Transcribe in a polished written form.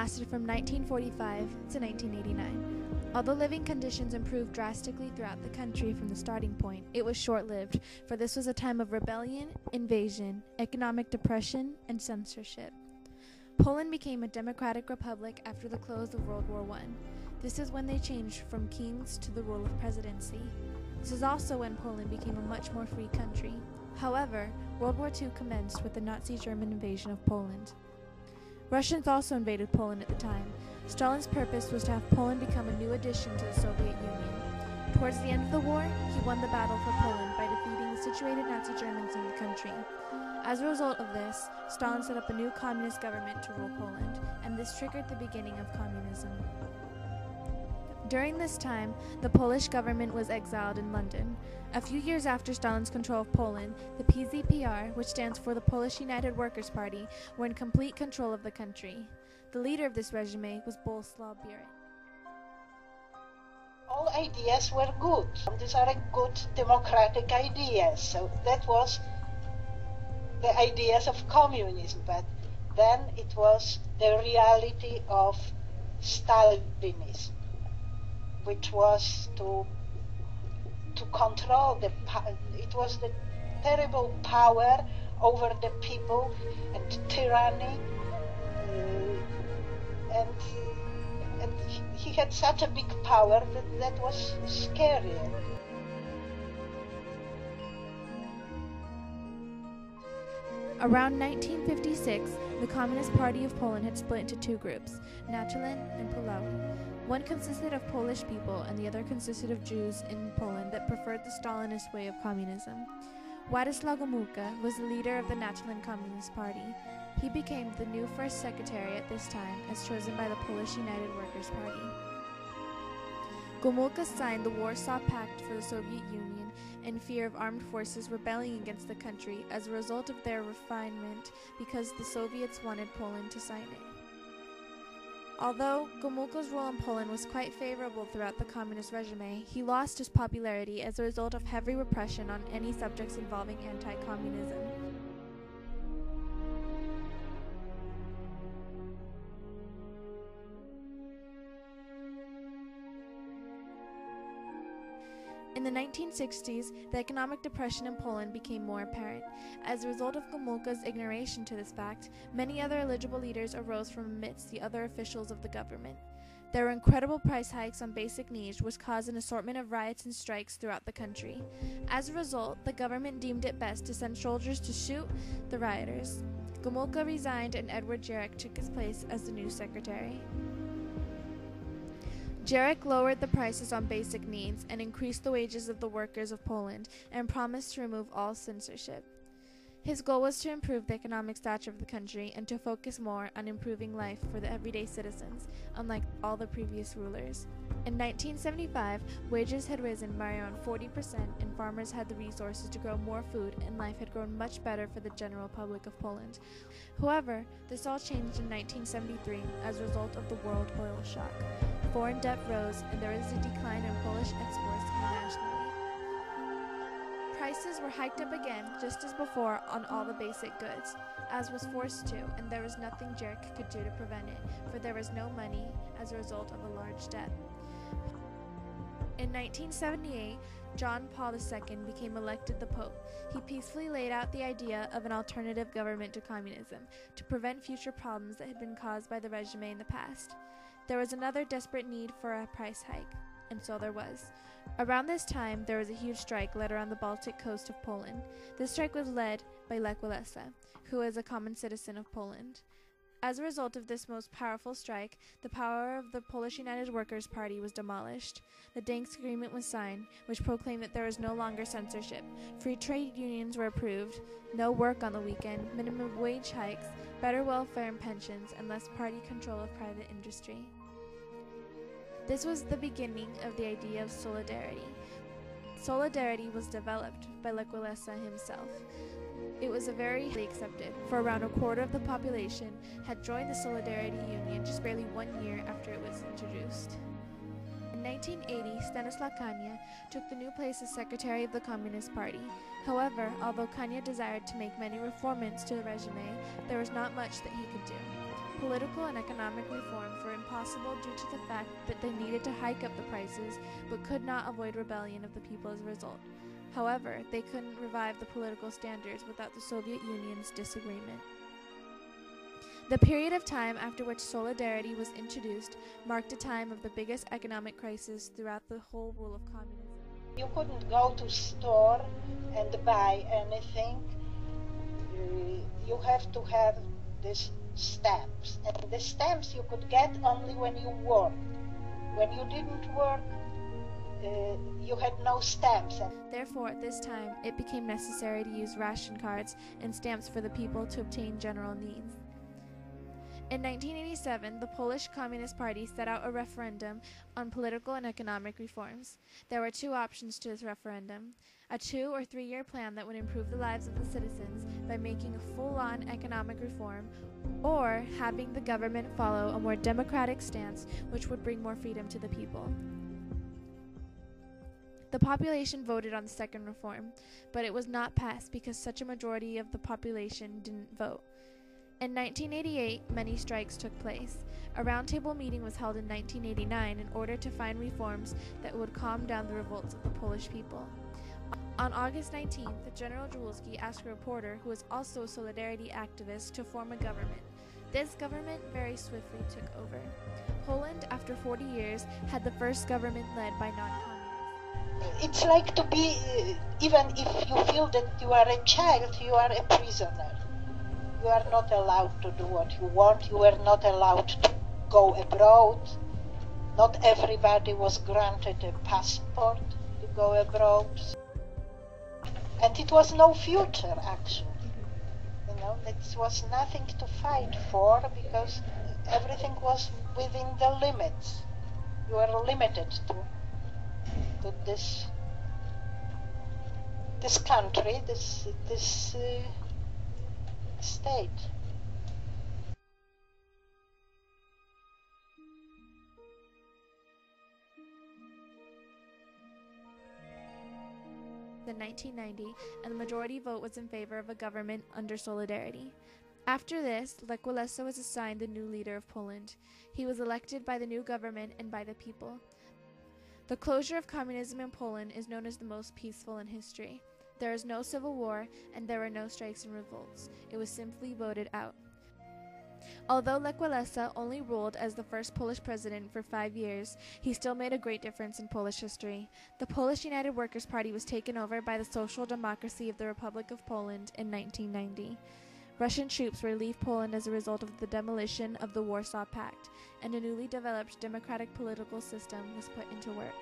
lasted from 1945 to 1989. Although living conditions improved drastically throughout the country from the starting point, it was short-lived, for this was a time of rebellion, invasion, economic depression, and censorship. Poland became a democratic republic after the close of World War I. This is when they changed from kings to the rule of presidency. This is also when Poland became a much more free country. However, World War II commenced with the Nazi German invasion of Poland. Russians also invaded Poland at the time. Stalin's purpose was to have Poland become a new addition to the Soviet Union. Towards the end of the war, he won the battle for Poland by defeating the situated Nazi Germans in the country. As a result of this, Stalin set up a new communist government to rule Poland, and this triggered the beginning of communism. During this time, the Polish government was exiled in London. A few years after Stalin's control of Poland, the PZPR, which stands for the Polish United Workers' Party, were in complete control of the country. The leader of this regime was Bolesław Bierut. All ideas were good. These are good democratic ideas. So that was the ideas of communism, but then it was the reality of Stalinism, which was to control it was the terrible power over the people and tyranny, and he had such a big power that was scary. Around 1956, the Communist Party of Poland had split into two groups, Nachalin and Puławy. One consisted of Polish people and the other consisted of Jews in Poland that preferred the Stalinist way of communism. Władysław Gomułka was the leader of the Nachalin Communist Party. He became the new first secretary at this time, as chosen by the Polish United Workers' Party. Gomułka signed the Warsaw Pact for the Soviet Union in fear of armed forces rebelling against the country as a result of their refinement because the Soviets wanted Poland to sign it. Although Gomułka's rule in Poland was quite favorable throughout the communist regime, he lost his popularity as a result of heavy repression on any subjects involving anti-communism. In the 1960s, the economic depression in Poland became more apparent. As a result of Gomułka's ignoration to this fact, many other eligible leaders arose from amidst the other officials of the government. There were incredible price hikes on basic needs, which caused an assortment of riots and strikes throughout the country. As a result, the government deemed it best to send soldiers to shoot the rioters. Gomułka resigned and Edward Gierek took his place as the new secretary. Gierek lowered the prices on basic needs and increased the wages of the workers of Poland and promised to remove all censorship. His goal was to improve the economic stature of the country and to focus more on improving life for the everyday citizens, unlike all the previous rulers. In 1975, wages had risen by around 40% and farmers had the resources to grow more food and life had grown much better for the general public of Poland. However, this all changed in 1973 as a result of the world oil shock. Foreign debt rose and there was a decline in Polish exports internationally. Prices were hiked up again, just as before, on all the basic goods, as was forced to, and there was nothing Gierek could do to prevent it, for there was no money as a result of a large debt. In 1978, John Paul II became elected the Pope. He peacefully laid out the idea of an alternative government to communism, to prevent future problems that had been caused by the regime in the past. There was another desperate need for a price hike, and so there was. Around this time, there was a huge strike led around the Baltic coast of Poland. This strike was led by Lech Walesa, who was a common citizen of Poland. As a result of this most powerful strike, the power of the Polish United Workers' Party was demolished. The Gdańsk Agreement was signed, which proclaimed that there was no longer censorship. Free trade unions were approved, no work on the weekend, minimum wage hikes, better welfare and pensions, and less party control of private industry. This was the beginning of the idea of solidarity. Solidarity was developed by Lech Walesa himself. It was very highly accepted, for around a quarter of the population had joined the Solidarity Union just barely 1 year after it was introduced. In 1980, Stanisław Kania took the new place as secretary of the Communist Party. However, although Kania desired to make many reforms to the regime, there was not much that he could do. Political and economic reforms were impossible due to the fact that they needed to hike up the prices but could not avoid rebellion of the people as a result. However, they couldn't revive the political standards without the Soviet Union's disagreement. The period of time after which solidarity was introduced marked a time of the biggest economic crisis throughout the whole rule of communism. You couldn't go to store and buy anything. You have to have these stamps. And the stamps you could get only when you worked. When you didn't work, you had no stamps. Therefore, at this time, it became necessary to use ration cards and stamps for the people to obtain general needs. In 1987, the Polish Communist Party set out a referendum on political and economic reforms. There were two options to this referendum: a 2- or 3-year plan that would improve the lives of the citizens by making a full-on economic reform, or having the government follow a more democratic stance which would bring more freedom to the people. The population voted on the second reform, but it was not passed because such a majority of the population didn't vote. In 1988, many strikes took place. A roundtable meeting was held in 1989 in order to find reforms that would calm down the revolts of the Polish people. On August 19th, General Jaruzelski asked a reporter, who was also a solidarity activist, to form a government. This government very swiftly took over. Poland, after 40 years, had the first government led by non-communists. It's like to be, even if you feel that you are a child, you are a prisoner. You are not allowed to do what you want. You were not allowed to go abroad. Not everybody was granted a passport to go abroad. And it was no future, actually. It was nothing to fight for because everything was within the limits. You were limited to this country, this state. In 1990, and the majority vote was in favor of a government under solidarity. After this, Lech Walesa was assigned the new leader of Poland. He was elected by the new government and by the people. The closure of communism in Poland is known as the most peaceful in history. There is no civil war, and there were no strikes and revolts. It was simply voted out. Although Lech Walesa only ruled as the first Polish president for 5 years, he still made a great difference in Polish history. The Polish United Workers' Party was taken over by the Social Democracy of the Republic of Poland in 1990. Russian troops relieved Poland as a result of the demolition of the Warsaw Pact, and a newly developed democratic political system was put into work.